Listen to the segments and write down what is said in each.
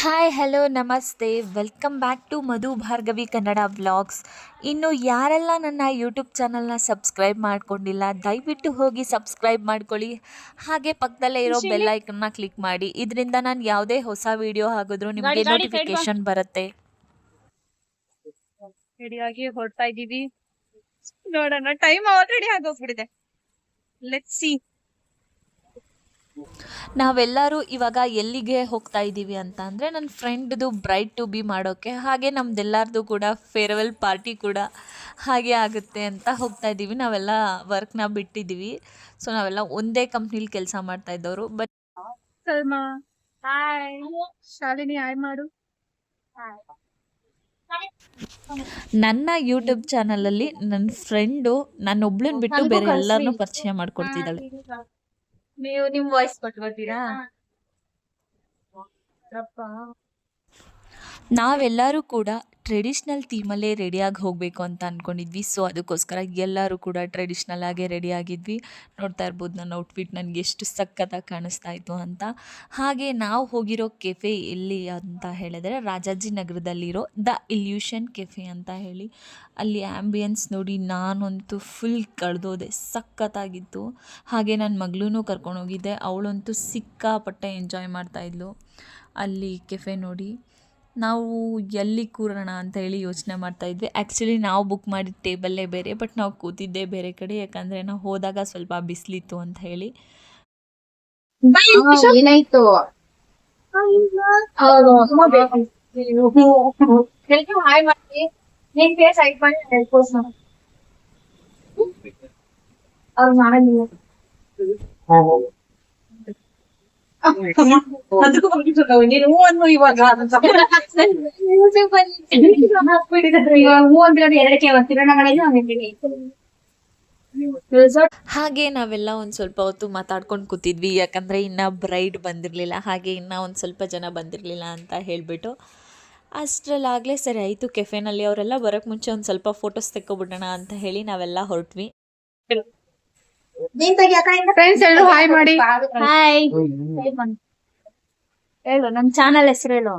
Hi hello ನಮಸ್ತೆ welcome back to Madhu Bhargavi Kannada vlogs. ಇನ್ನು ಯಾರೆಲ್ಲ ನನ್ನ ಯೂಟ್ಯೂಬ್ ಚಾನಲ್ನ ಸಬ್ಸ್ಕ್ರೈಬ್ ಮಾಡ್ಕೊಂಡಿಲ್ಲ ದಯವಿಟ್ಟು ಹೋಗಿ ಸಬ್ಸ್ಕ್ರೈಬ್ ಮಾಡ್ಕೊಳ್ಳಿ. ಹಾಗೆ ಪಕ್ಕದಲ್ಲೇ ಇರೋ ಬೆಲ್ ಐಕನ್ನ ಕ್ಲಿಕ್ ಮಾಡಿ. ಇದರಿಂದ ನಾನು ಯಾವುದೇ ಹೊಸ ವಿಡಿಯೋ ಹಾಕಿದ್ರೂ ನಿಮಗೆ ನೋಟಿಫಿಕೇಶನ್ ಬರುತ್ತೆ. ರೆಡಿಯಾಗಿ ಹೊರಡ್ತಾ ಇದ್ದೀವಿ. ನೋಡೋಣ, ಟೈಮ್ ಆಲ್ರೆಡಿ ಆಗೋಗ್ಬಿಟ್ಟಿದೆ. Let's see. ನಾವೆಲ್ಲರೂ ಇವಾಗ ಎಲ್ಲಿಗೆ ಹೋಗ್ತಾ ಇದ್ದೀವಿ ಅಂತ ಅಂದರೆ ನನ್ನ ಫ್ರೆಂಡ್ದು ಬ್ರೈಡ್ ಟು ಬಿ ಮಾಡೋಕ್ಕೆ, ಹಾಗೆ ನಮ್ದೆಲ್ಲರದು ಕೂಡ ಫೇರ್ವೆಲ್ ಪಾರ್ಟಿ ಕೂಡ ಹಾಗೆ ಆಗುತ್ತೆ ಅಂತ ಹೋಗ್ತಾ ಇದ್ದೀವಿ. ನಾವೆಲ್ಲ ವರ್ಕ್ನ ಬಿಟ್ಟಿದ್ದೀವಿ. ಸೊ ನಾವೆಲ್ಲ ಒಂದೇ ಕಂಪ್ನಿಲಿ ಕೆಲಸ ಮಾಡ್ತಾ ಇದ್ದವರು. But Salma hi, Shalini hi ಮಾಡು. ನನ್ನ ಯೂಟ್ಯೂಬ್ ಚಾನಲಲ್ಲಿ ನನ್ನ ಫ್ರೆಂಡು ನನ್ನೊಬ್ಳನ್ನ ಬಿಟ್ಟು ಬೇರೆ ಎಲ್ಲರನ್ನೂ ಪರಿಚಯ ಮಾಡ್ಕೊಡ್ತಿದ್ದಾಳೆ. ನೀವು ನಿಮ್ ವಾಯ್ಸ್ ಕೊಟ್ಕೊಳ್ತೀರಾ? ನಾವೆಲ್ಲರೂ ಕೂಡ ಟ್ರೆಡಿಷ್ನಲ್ ಥೀಮಲ್ಲೇ ರೆಡಿಯಾಗಿ ಹೋಗಬೇಕು ಅಂತ ಅಂದ್ಕೊಂಡಿದ್ವಿ. ಸೊ ಅದಕ್ಕೋಸ್ಕರ ಎಲ್ಲರೂ ಕೂಡ ಟ್ರೆಡಿಷ್ನಲ್ ಆಗೇ ರೆಡಿ ಆಗಿದ್ವಿ. ನೋಡ್ತಾ ಇರ್ಬೋದು ನನ್ನ ಔಟ್ಫಿಟ್ ನನಗೆ ಎಷ್ಟು ಸಖತ್ತಾಗಿ ಕಾಣಿಸ್ತಾ ಇತ್ತು ಅಂತ. ಹಾಗೆ ನಾವು ಹೋಗಿರೋ ಕೆಫೆ ಎಲ್ಲಿ ಅಂತ ಹೇಳಿದರೆ ರಾಜಾಜಿನಗರದಲ್ಲಿರೋ ದ ಇಲ್ಯೂಷನ್ ಕೆಫೆ ಅಂತ ಹೇಳಿ. ಅಲ್ಲಿ ಆ್ಯಂಬಿಯನ್ಸ್ ನೋಡಿ ನಾನಂತೂ ಫುಲ್ ಕಳೆದೋದೆ, ಸಖತ್ತಾಗಿತ್ತು. ಹಾಗೆ ನನ್ನ ಮಗಳೂ ಕರ್ಕೊಂಡೋಗಿದ್ದೆ, ಅವಳಂತೂ ಸಿಕ್ಕಾಪಟ್ಟೆ ಎಂಜಾಯ್ ಮಾಡ್ತಾಯಿದ್ಲು ಅಲ್ಲಿ ಕೆಫೆ ನೋಡಿ. ನಾವು ಎಲ್ಲಿ ಕೂರೋಣ ಅಂತ ಹೇಳಿ ಯೋಚನೆ ಮಾಡ್ತಾಯಿದ್ವಿ. ಆ್ಯಕ್ಚುಲಿ ನಾವು ಬುಕ್ ಮಾಡಿದ ಟೇಬಲ್ಲೇ ಬೇರೆ, ಬಟ್ ನಾವು ಕೂತಿದ್ದೇ ಬೇರೆ ಕಡೆ, ಯಾಕಂದರೆ ನಾವು ಹೋದಾಗ ಸ್ವಲ್ಪ ಬಿಸಿಲಿತ್ತು ಅಂತ ಹೇಳಿ. ಏನಾಯ್ತು? ಹಾಯ್ ಮಾಡಿ ನಿನ್ ಫೇಸ್ ಹೈಡ್ ಮಾಡಿ ಹೇಳ್ಕೋಸ್ ಅವ್ರು ಮಾಡಲ್ಲ. ಇವಾಗ ಹಾಗೆ ನಾವೆಲ್ಲ ಒಂದು ಸ್ವಲ್ಪ ಹೊತ್ತು ಮಾತಾಡ್ಕೊಂಡು ಕೂತಿದ್ವಿ, ಯಾಕಂದರೆ ಇನ್ನು ಬ್ರೈಡ್ ಬಂದಿರಲಿಲ್ಲ, ಹಾಗೆ ಇನ್ನೂ ಒಂದು ಸ್ವಲ್ಪ ಜನ ಬಂದಿರಲಿಲ್ಲ ಅಂತ ಹೇಳಿಬಿಟ್ಟು. ಅಷ್ಟರಲ್ಲಾಗಲೇ ಸರಿ ಆಯಿತು, ಕೆಫೆನಲ್ಲಿ ಅವರೆಲ್ಲ ಬರೋಕ್ಕೆ ಮುಂಚೆ ಒಂದು ಸ್ವಲ್ಪ ಫೋಟೋಸ್ ತೆಕ್ಕೊಬಿಡೋಣ ಅಂತ ಹೇಳಿ ನಾವೆಲ್ಲ ಹೊರಟ್ವಿ. ಫ್ರೆಂಡ್ಸ್ ಎಲ್ಲರೂ ಹಾಯ್ ಮಾಡಿ. ಹಾಯ್ ಹೇಳು, ನಮ್ ಚಾನಲ್ ಹೆಸರು ಹೇಳು.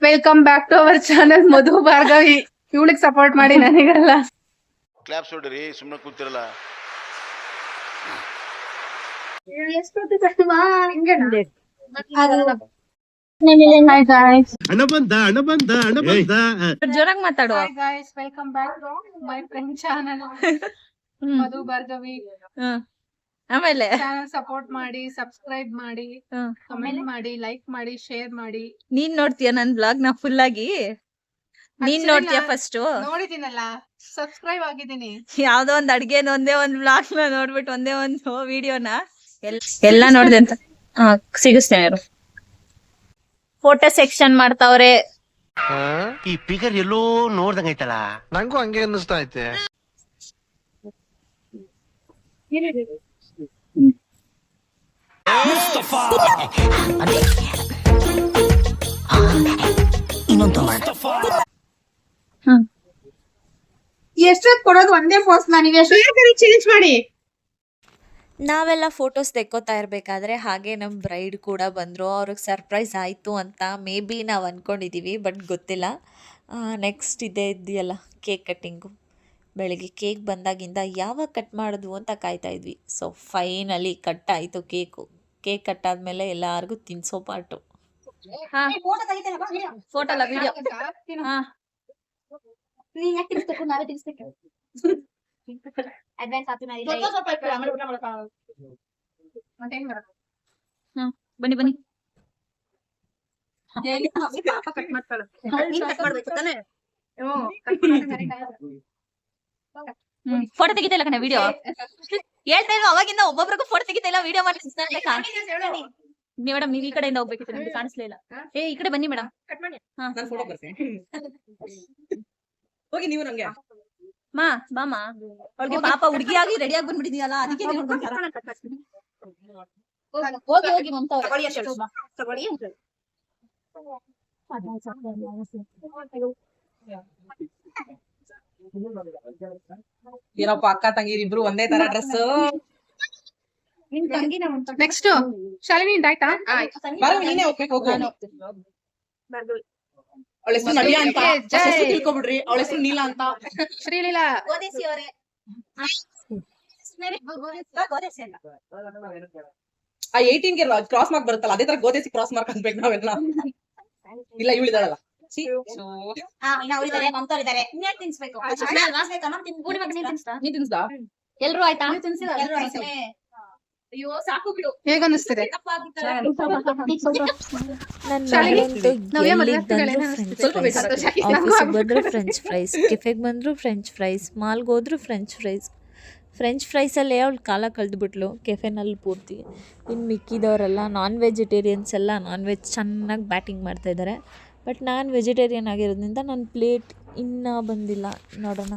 Welcome back to our channel Madhu Bhargavi. ಇವಳಿಗೆ ಸಪೋರ್ಟ್ ಮಾಡಿ, ನನಗಲ್ಲ. ಕ್ಲಾಪ್ಸ್ ಹೊಡ್ರಿ, ಸುಮ್ಮನೆ ಕೂತಿರಲ್ಲ. ಜೋರಾಗಿ ಮಾತಾಡು. Welcome back to my friend channel Madhu Bhargavi. ಆಮೇಲೆ ಸಪೋರ್ಟ್ ಮಾಡಿ, ಸಬ್ಸ್ಕ್ರೈಬ್ ಮಾಡಿ, ಕಮೆಂಟ್ ಮಾಡಿ, ಲೈಕ್ ಮಾಡಿ, ಶೇರ್ ಮಾಡಿ. ನೀನ್ ನೋಡ್ತೀಯ ನನ್ನ ಬ್ಲಾಗ್ ನ ಫುಲ್ ಆಗಿ? ನೀನ್ ನೋಡ್ತೀಯ ಫಸ್ಟ್? ನೋಡಿದೀನಲ್ಲ, ಸಬ್ಸ್ಕ್ರೈಬ್ ಆಗಿದ್ದೀನಿ. ಯಾವ್ದೋ ಒಂದ್ ಅಡ್ಗೆನ ಒಂದೇ ಒಂದ್ ಬ್ಲಾಗ್ ನ ನೋಡ್ಬಿಟ್ಟು ಒಂದೇ ಒಂದು ವಿಡಿಯೋನ ಎಲ್ಲ ನೋಡ್ದೆ ಅಂತ ಸಿಗಿಸ್ತೇನೆ. ಫೋಟೋ ಸೆಕ್ಷನ್ ಮಾಡ್ತಾವ್ರೆ. ಈ ಪಿಗರ್ ಎಲ್ಲೋ ನೋಡ್ದಂಗೈತಲ್ಲ, ನಂಗೂ ಹಂಗೆ ಅನ್ನಿಸ್ತಾ ಐತೆ. ಎಷ್ಟೊತ್ತು ಕೊಡೋದು ಒಂದೇ ಪೋಸ್ಟ್ ನನಗೆ ಚೇಂಜ್ ಮಾಡಿ. ನಾವೆಲ್ಲ ಫೋಟೋಸ್ ತೆಕ್ಕೋತಾ ಇರಬೇಕಾದ್ರೆ ಹಾಗೆ ನಮ್ಮ ಬ್ರೈಡ್ ಕೂಡ ಬಂದರು. ಅವ್ರಿಗೆ ಸರ್ಪ್ರೈಸ್ ಆಯಿತು ಅಂತ ಮೇ ಬಿ ನಾವು ಅಂದ್ಕೊಂಡಿದ್ದೀವಿ, ಬಟ್ ಗೊತ್ತಿಲ್ಲ. ನೆಕ್ಸ್ಟ್ ಇದೇ ಇದೆಯಲ್ಲ ಕೇಕ್ ಕಟ್ಟಿಂಗು. ಬೆಳಗ್ಗೆ ಕೇಕ್ ಬಂದಾಗಿಂದ ಯಾವಾಗ ಕಟ್ ಮಾಡೋದು ಅಂತ ಕಾಯ್ತಾ ಇದ್ವಿ. ಸೊ ಫೈನಲಿ ಕಟ್ ಆಯಿತು ಕೇಕು. ಕೇಕ್ ಕಟ್ಟಾದ್ಮೇಲೆ ಎಲ್ಲರಿಗೂ ತಿನ್ಸೋ ಪಾಟು. ಫೋಟೋ ಅಲ್ಲ ವಿಡಿಯೋ. ನೀನ್ ಯಾಕೆ ತಿನ್ಸ್ಬೇಕು? ನಾವೇ ತಿನ್ಸ್ಬೇಕು. ಅಡ್ವಾನ್ಸ್ ಹ್ಯಾಪಿ ಮ್ಯಾರೇಜ್ ಬನ್ನಿ ಬನ್ನಿ, ಫೋಟೋ ತೆಗಿತಾ ಇಲ್ಲ ಕಣ ವಿಡಿಯೋ. ಹೇಳ್ತಾ ಇಲ್ವಾ ಅವಾಗಿಂದ ಒಬ್ಬೊಬ್ರಿಗೂ ಫೋಟೋ ತೆಗಿತಾ ಇಲ್ಲ, ವಿಡಿಯೋ ಮಾಡಿ. ಮೇಡಮ್ ನೀವು ಈ ಕಡೆಯಿಂದ ಹೋಗ್ಬೇಕಿತ್ತು, ನಮ್ಗೆ ಕಾಣಿಸ್ಲಿಲ್ಲ. ಈ ಕಡೆ ಬನ್ನಿ ಮೇಡಮ್. ಹೋಗಿ ನೀವು ನಂಗೆ ಮಾ ಬಾಮ, ಅವ್ಳಿಗೆ ಪಾಪ ಹುಡುಗಿಯಾಗಿ ರೆಡಿಯಾಗಿ ಬಂದ್ಬಿಟ್ಟಿದೀಯಲ್ಲ, ಅದಕ್ಕೆ ಹೋಗಿ ಹೋಗಿ ಮಮತಾ ಏನಪ್ಪ ಅಕ್ಕ ತಂಗಿರಿಬ್ರು ಒಂದೇ ತರ ಡ್ರೆಸ್. ನೆಕ್ಸ್ಟ್ ಶಾಲಿನಿ ಆಯ್ತಾ? ಬಾರವ್ವ, ನೀನೇ ಹೋಗ್ಬೇಕು, ಹೋಗು. ಅವಳ ಹೆಸರು ನಡಿಯಾ ಅಂತ ಜೈ. ಹೆಸರು ತಿಳ್ಕೊಬಿಡ್ರಿ. ಅವಳ ಹೆಸರು ನೀಲಾ ಅಂತ. ಶ್ರೀಲೀಲಾ ಆ 18 ಗೆ ಕ್ರಾಸ್ ಮಾರ್ಕ್ ಬರುತ್ತಲ್ಲ, ಅದೇ ತರ ಗೋದೇಸಿ ಕ್ರಾಸ್ ಮಾರ್ಕ್ ಅನ್ಬೇಕು ನಾವೆಲ್ಲ. ಇಲ್ಲ, ಇವಳಿದಾಳಲ್ಲ. ನೀನ್ ತಿನ್ಸ್ದಾ? ಎಲ್ರು ಆಯ್ತಾ? ಅಯ್ಯೋ ಸಾಕು ಬಿಡು. ಹೇಗನ್ನಿಸ್ತಿದೆ? ನನ್ನ ಶಾಲಿನಿ, ಮಗಳಂತೂ ನವ್ಯ ಮದ್ವೆ ಎಲ್ಲಿಗೆ ಬಂದ್ರು ಆಗ್ತಿದ್ದಾಳೆ, ಫ್ರೆಂಚ್ ಸ್ವಲ್ಪ ಫ್ರೈಸ್, ಬೇಕಾಗುತ್ತೆ. ಆಫೀಸಿಗೆ ಬಂದ್ರು ಫ್ರೆಂಚ್ ಫ್ರೈಸ್, ಕೆಫೆಗೆ ಬಂದ್ರು ಫ್ರೆಂಚ್ ಫ್ರೈಸ್, ಮಾಲ್ಗೆ ಹೋದ್ರು ಫ್ರೆಂಚ್ ಫ್ರೈಸಲ್ಲೇ ಅವಳು ಕಾಲ ಕಳೆದ್ಬಿಟ್ಲು ಕೆಫೆನಲ್ಲಿ ಪೂರ್ತಿ. ಇನ್ನು ಮಿಕ್ಕಿದವರೆಲ್ಲ ನಾನ್ ವೆಜಿಟೇರಿಯನ್ಸ್ ಎಲ್ಲ ನಾನ್ ವೆಜ್ ಚೆನ್ನಾಗಿ ಬ್ಯಾಟಿಂಗ್ ಮಾಡ್ತಾಯಿದ್ದಾರೆ. ಬಟ್ ನಾನು ವೆಜಿಟೇರಿಯನ್ ಆಗಿರೋದ್ರಿಂದ ನನ್ನ ಪ್ಲೇಟ್ ಇನ್ನೂ ಬಂದಿಲ್ಲ, ನೋಡೋಣ.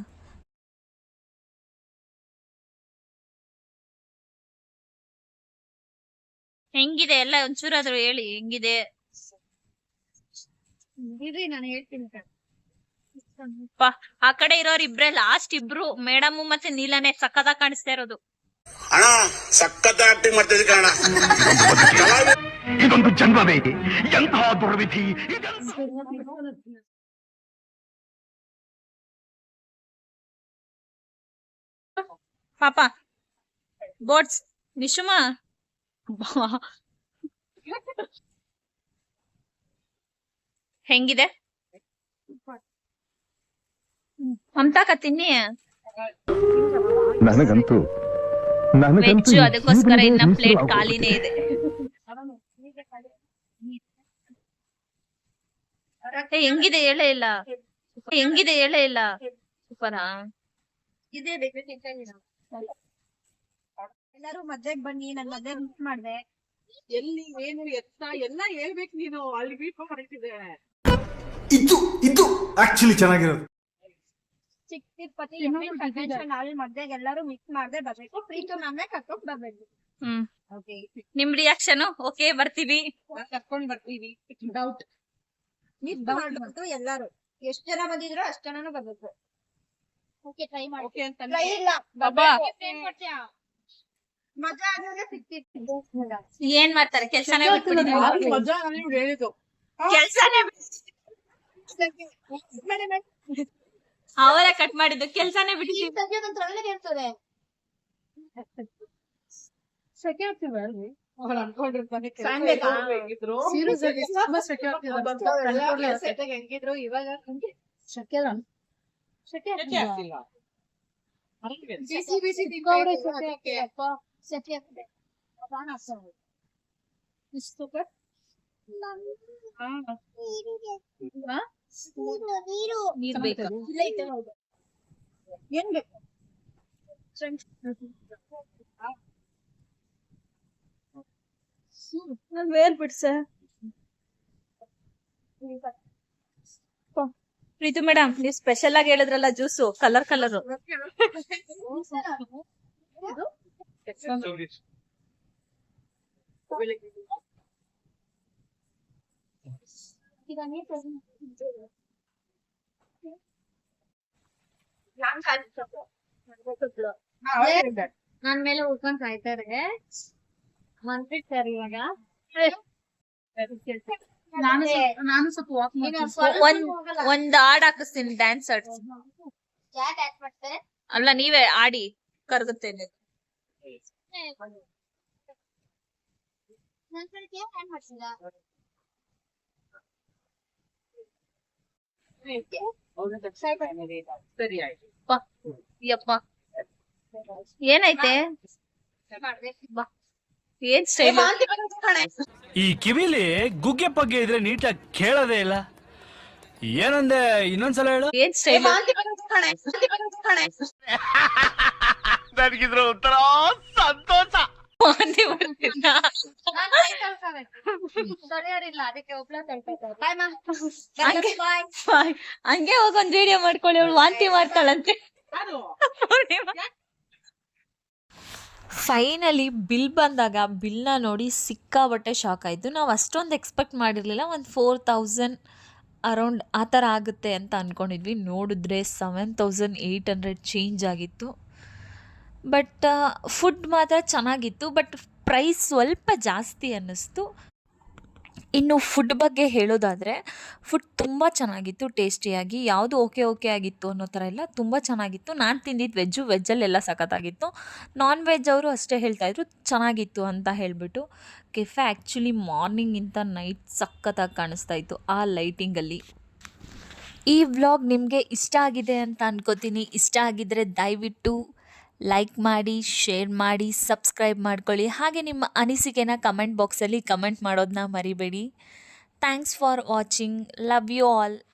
ಹೆಂಗಿದೆ ಎಲ್ಲ ಒಂಚೂರಾದ್ರೂ ಹೇಳಿ ಹೆಂಗಿದೆ? ಇರ್ರಿ ನಾನು ಹೇಳ್ತೀನಿ. ಆ ಕಡೆ ಇರೋರು ಇಬ್ರೇ, ಲಾಸ್ಟ್ ಇಬ್ರು ಮೇಡಮ್ ಮತ್ತೆ ನೀಲನೇ ಸಕ್ಕತ್ತಾಗಿ ಕಾಣಿಸ್ತಾ ಇರೋದು. ಅಣ್ಣ ಸಖತ್ ಆಕ್ಟಿಂಗ್ ಮಾಡ್ತಿದ್ದೆ ಕಣ. ಇದೊಂದು ಜನ್ಮವೇ, ಎಂತಹ ದುರ್ವಿಧಿ. ಪಾಪ ಬೋಟ್ಸ್ ನಿಶುಮಾ ಹೆಂಗಿದೆ? ಮಮತಾಕ ತಿನ್ನಿ. ನನಗಂತೂ ವೆಜ್ಜು, ಅದಕ್ಕೋಸ್ಕರ ಇನ್ನ ಪ್ಲೇಟ್ ಖಾಲಿನೇ ಇದೆ. ಹೆಂಗಿದೆ ಹೇಳೇ ಇಲ್ಲ, ಹೆಂಗಿದೆ ಹೇಳೇ ಇಲ್ಲ. ಸೂಪರಾ? ಇದೇ ಬೇಕು ಎಲ್ಲರೂ ಮದ್ವೆಗ್ ಬನ್ನಿ, ನನ್ ಮದ್ವೆ ಮಿಸ್ ಮಾಡ್ದೆ. ಎಲ್ಲಿ ಏನು ಎತ್ತ ಎಲ್ಲ ಹೇಳ್ಬೇಕು ನೀನು. ಅಲ್ಲಿ ಬೀಪ ಹೊರಟಿದೆ. ಇದು ಆಕ್ಚುಲಿ ಚೆನ್ನಾಗಿರೋದು. ಚಿಕ್ಕ ತಿರುಪತಿ ಕನ್ವೆನ್ಷನ್ ಹಾಲ್ ಮದ್ವೆಗ್ ಎಲ್ಲರೂ ಮಿಕ್ಸ್ ಮಾಡ್ದೆ ಬರ್ಬೇಕು. ಪ್ರೀತು ನಮ್ನೆ ಕರ್ಕೊಂಡ್ ಬರ್ಬೇಕು. ನಿಮ್ ರಿಯಾಕ್ಷನ್? ಓಕೆ ಬರ್ತೀವಿ, ಕರ್ಕೊಂಡ್ ಬರ್ತೀವಿ. ಡೌಟ್ ಮಿಕ್ಸ್ ಮಾಡ್ಬೇಕು ಎಲ್ಲಾರು. ಎಷ್ಟ್ ಜನ ಬಂದಿದ್ರು ಅಷ್ಟ್ ಜನನು ಬರ್ಬೇಕು. ಓಕೆ ಟ್ರೈ ಮಾಡಿ. ಓಕೆ ಅಂತ ಟ್ರೈ ಇಲ್ಲ ಬಾಬಾ. ಮಜಾ ಆದ್ರೆ ಸಿಕ್ತಿತ್ತು. ಏನ್ ಮಾಡ್ತಾರೆ? ಕೆಲ್ಸನೇ ಬಿಟ್ಬಿಟ್ಟಿದ್ದಾರೆ. ಮಜಾ ನೀವು ಹೇಳಿದ್ದು. ಕೆಲ್ಸನೇ ಅವರೇ ಕಟ್ ಮಾಡಿದ್ದು, ಕೆಲ್ಸನೇ ಈ ಬಿಟ್ಟಿದ್ದೀವಿ. ಸದ್ಯ ನಂತರ ಒಳ್ಳೆದೇ ಇರ್ತದೆ. ಸೆಕೆ ಆಗ್ತಿಲ್ವಾ ಅಲ್ಲಿ? ಅವ್ರು ಅನ್ಕೊಂಡಿರ್ತಾನೆ Sunday ಗಾ? Serious ಆಗಿ ತುಂಬಾ ಸೆಕೆ ಆಗ್ತಿದೆ. ಸೆತೆಗ್ ಹೆಂಗಿದ್ರು ಇವಾಗ ಸೆಕೆ ಅಲ್ಲ? ಸೆಕೆ ಆಗ್ತಿಲ್ಲ. ಬಿಸಿ ಬಿಸಿ ತಿಂಗವ್ರೆ ಸೆಕೆ ಆಗ್ತಿದೆಪ್ಪ. ಸೆಕೆ ಆಗ್ತಿದೆ. ಪ್ರಾಣ ಆಗ್ತದೆ. ಇಷ್ಟು ನೀರ್ ಬೇಕಾ? ಇಲ್ಲ ಐತೆ ಹೌದು. ಏನ್ ಬೇಕು? ವೇರ್ ಬಿಡ್ಸ ಪ್ರೀತು ಮೇಡಮ್, ನೀವ್ ಸ್ಪೆಷಲ್ ಆಗಿ ಹೇಳಿದ್ರಲ್ಲ ಜ್ಯೂಸು ಕಲರ್ ಕಲರ್. ಈಗ ನೀರ್ ನನ್ ಮೇಲೆ ಉಳ್ಕೊಂಡ್ ಕಾಯ್ತಾರೆ. ಮಂತ್ರಿ ಸರ್ ಇವಾಗ ನಾನು ಸ್ವಲ್ಪ ವಾಕ್ ಮಾಡ್ತೀನಿ. ಒಂದ್ ಹಾಡ್ ಹಾಕಿಸ್ತೀನಿ, ಡ್ಯಾನ್ಸ್ ಆಡ್ಸಿ. ಚಾಟ್ ಆಡ್ ಮಾಡ್ತಾರೆ. ಅಲ್ಲ ನೀವೇ ಆಡಿ ಕರ್ಗುತ್ತೇನೆ. ನನ್ ಕಡೆಗೆ ಆಡ್ ಮಾಡ್ಸಿಲ್ಲ. ಸರಿ ಆಯ್ತು. ಯಪ್ಪ ಏನೈತೆ? ಬಾ, ಏನ್ ಸ್ಟೈಲ್? ಈ ಕಿವಿಲಿ ಗುಗ್ಗೆ ಪಗ್ಗೆ ಇದ್ರೆ ನೀಟಾಗಿ ಕೇಳೋದೇ ಇಲ್ಲ. ಏನಂದೆ ಇನ್ನೊಂದ್ಸಲ ಹೇಳು. ಏನ್ ಸ್ಟೈಲ್? ನನಗಿದ್ರ ಒಂಥರ ಸಂತೋಷ. ವಾಂತಿ ಬರ್ತಿದ್ದ. ಸರಿಯಾರಿಲ್ಲ ಅದಕ್ಕೆ ಒಬ್ಳ ತಳ್ಕೊತಾರೆ. ಬಾಯ್ ಮಾ. ಹಂಗೆ- ಬಾಯ್. ಹಂಗೆ ಹೋಗೊಂದ್ ವಿಡಿಯೋ ಮಾಡ್ಕೊಳ್ಳಿ, ಅವಳು ವಾಂತಿ ಮಾಡ್ತಾಳಂತೆ. ಫೈನಲಿ ಬಿಲ್ ಬಂದಾಗ ಬಿಲ್ನ ನೋಡಿ ಸಿಕ್ಕಾಬಟ್ಟೆ ಶಾಕ್ ಆಯಿತು. ನಾವು ಅಷ್ಟೊಂದು ಎಕ್ಸ್ಪೆಕ್ಟ್ ಮಾಡಿರಲಿಲ್ಲ. ಒಂದು 4000 ಅರೌಂಡ್ ಆ ಥರ ಆಗುತ್ತೆ ಅಂತ ಅಂದ್ಕೊಂಡಿದ್ವಿ. ನೋಡಿದ್ರೆ 7800 ಚೇಂಜ್ ಆಗಿತ್ತು. ಬಟ್ ಫುಡ್ ಮಾತ್ರ ಚೆನ್ನಾಗಿತ್ತು. ಬಟ್ ಪ್ರೈಸ್ ಸ್ವಲ್ಪ ಜಾಸ್ತಿ ಅನ್ನಿಸ್ತು. ಇನ್ನು ಫುಡ್ ಬಗ್ಗೆ ಹೇಳೋದಾದರೆ ಫುಡ್ ತುಂಬ ಚೆನ್ನಾಗಿತ್ತು ಟೇಸ್ಟಿಯಾಗಿ. ಯಾವುದು ಓಕೆ ಓಕೆ ಆಗಿತ್ತು ಅನ್ನೋ ಥರ ಇಲ್ಲ, ತುಂಬ ಚೆನ್ನಾಗಿತ್ತು. ನಾನು ತಿಂದಿದ್ದು ವೆಜ್ಜಲ್ಲೆಲ್ಲ ಸಖತ್ತಾಗಿತ್ತು. ನಾನ್ ವೆಜ್ ಅವರು ಅಷ್ಟೇ ಹೇಳ್ತಾಯಿದ್ರು ಚೆನ್ನಾಗಿತ್ತು ಅಂತ ಹೇಳಿಬಿಟ್ಟು. ಕೆಫೆ ಆ್ಯಕ್ಚುಲಿ ಮಾರ್ನಿಂಗಿಂತ ನೈಟ್ ಸಖತ್ತಾಗಿ ಕಾಣಿಸ್ತಾ ಇತ್ತು ಆ ಲೈಟಿಂಗಲ್ಲಿ. ಈ ವ್ಲಾಗ್ ನಿಮಗೆ ಇಷ್ಟ ಆಗಿದೆ ಅಂತ ಅನ್ಕೋತೀನಿ. ಇಷ್ಟ ಆಗಿದ್ದರೆ ದಯವಿಟ್ಟು ಲೈಕ್ ಮಾಡಿ, ಶೇರ್ ಮಾಡಿ, ಸಬ್ಸ್ಕ್ರೈಬ್ ಮಾಡ್ಕೊಳ್ಳಿ. ಹಾಗೆ ನಿಮ್ಮ ಅನಿಸಿಕೆನ ಕಮೆಂಟ್ ಬಾಕ್ಸಲ್ಲಿ ಕಮೆಂಟ್ ಮಾಡೋದನ್ನ ಮರಿಬೇಡಿ. Thanks for watching. Love you all.